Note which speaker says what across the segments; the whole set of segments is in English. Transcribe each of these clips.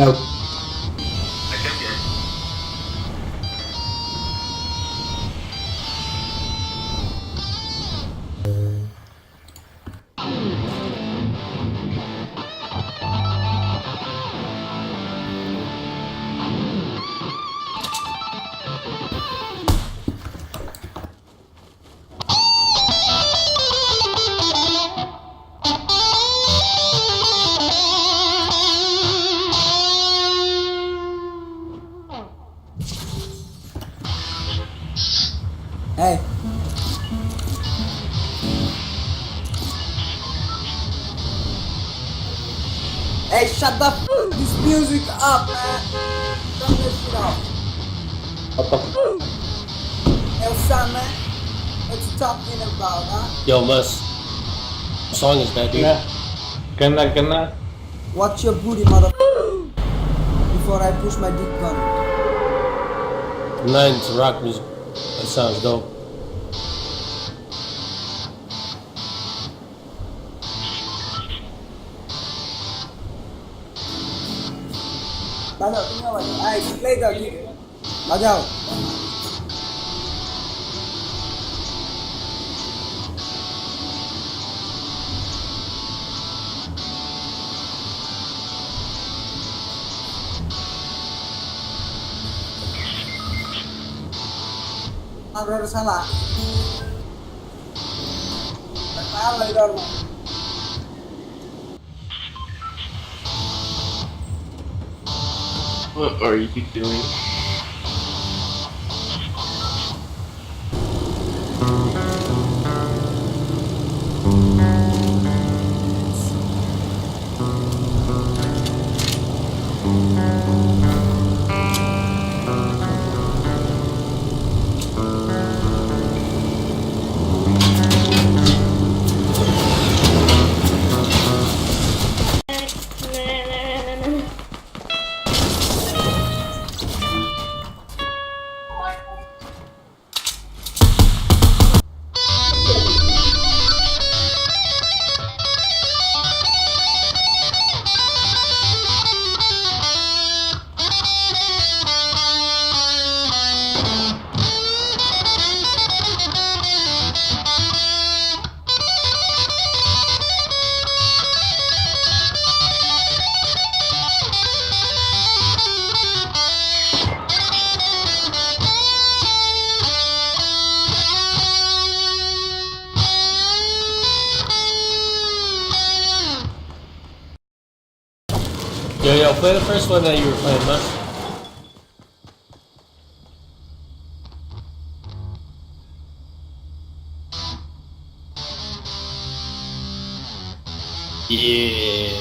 Speaker 1: Đâu. Hey. Hey, shut the this music up, man. Turn this shit off.
Speaker 2: What the f-
Speaker 1: Hey, son, man. What you talking about, huh?
Speaker 3: Yo, Mus. What song is that, dude?
Speaker 2: Kena.
Speaker 1: Watch your booty, mother. Before I push my dick gun.
Speaker 3: I'm not into rock music. That sounds dope.
Speaker 1: Bajao, tinggal bajao. Hey, play the gig. Bajao. Ada salah. Salah itu.
Speaker 2: What are you doing?
Speaker 3: Yo, play the first one that you were playing, Mus. Yeah.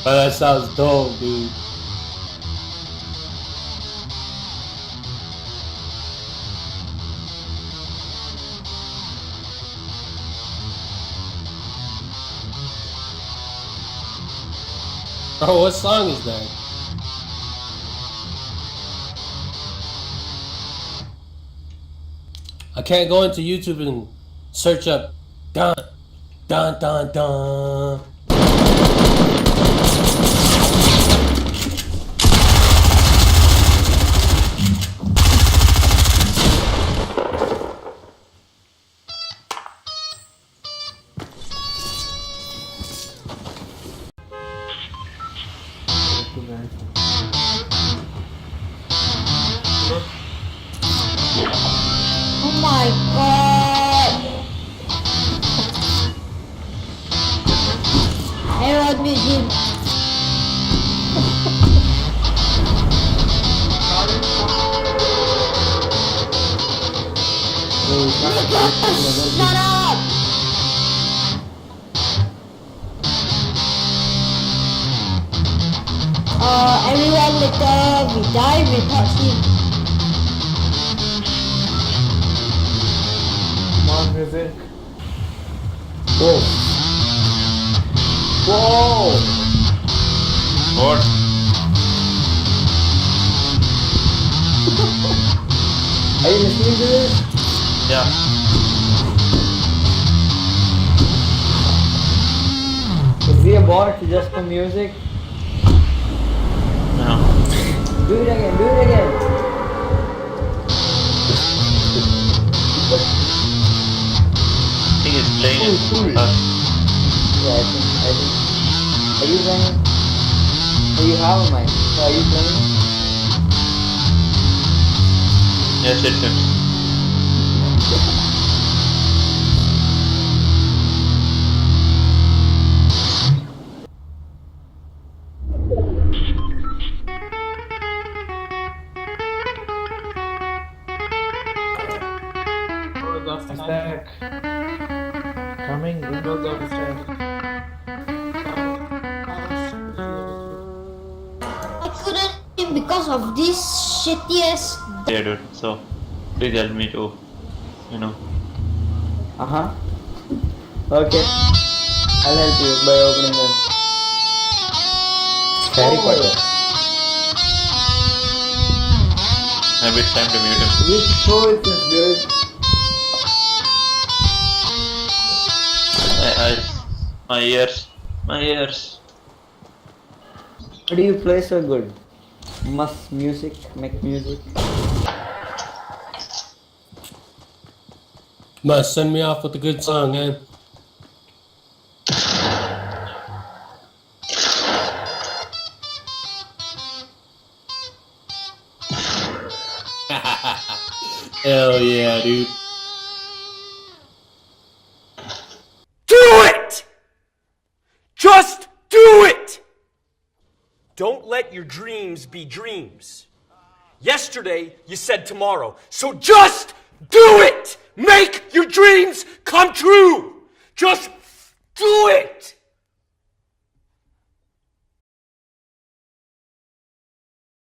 Speaker 3: Oh, that sounds dope, dude. Bro, what song is that? I can't go into YouTube and search up dun dun dun dun.
Speaker 4: Oh my god! Everyone meet him. Shut up! Everyone later we die, we touch him.
Speaker 2: More music. Whoa. Whoa. More. Are you listening to this? Yeah. we a bot just for music?
Speaker 5: No.
Speaker 2: Do it again, do it again.
Speaker 5: I think it's playing it.
Speaker 2: Cool. Yeah, I think. Are you playing? Oh, you have a mic. So are you playing?
Speaker 5: Yes, it seems.
Speaker 2: Stack. Coming.
Speaker 4: I couldn't because of this shittiest.
Speaker 5: Yeah, dude. So, please help me to, you know.
Speaker 2: Okay. I'll help you by opening them. Harry Potter.
Speaker 5: Maybe it's time to mute him.
Speaker 2: Which show is this, dude?
Speaker 5: My eyes, my ears, my ears.
Speaker 2: How do you play so good? Must music, make music.
Speaker 3: Must send me off with a good song, man. Hell yeah, dude.
Speaker 6: Do it! Just do it! Don't let your dreams be dreams. Yesterday, you said tomorrow. So just do it! Make your dreams come true! Just do it!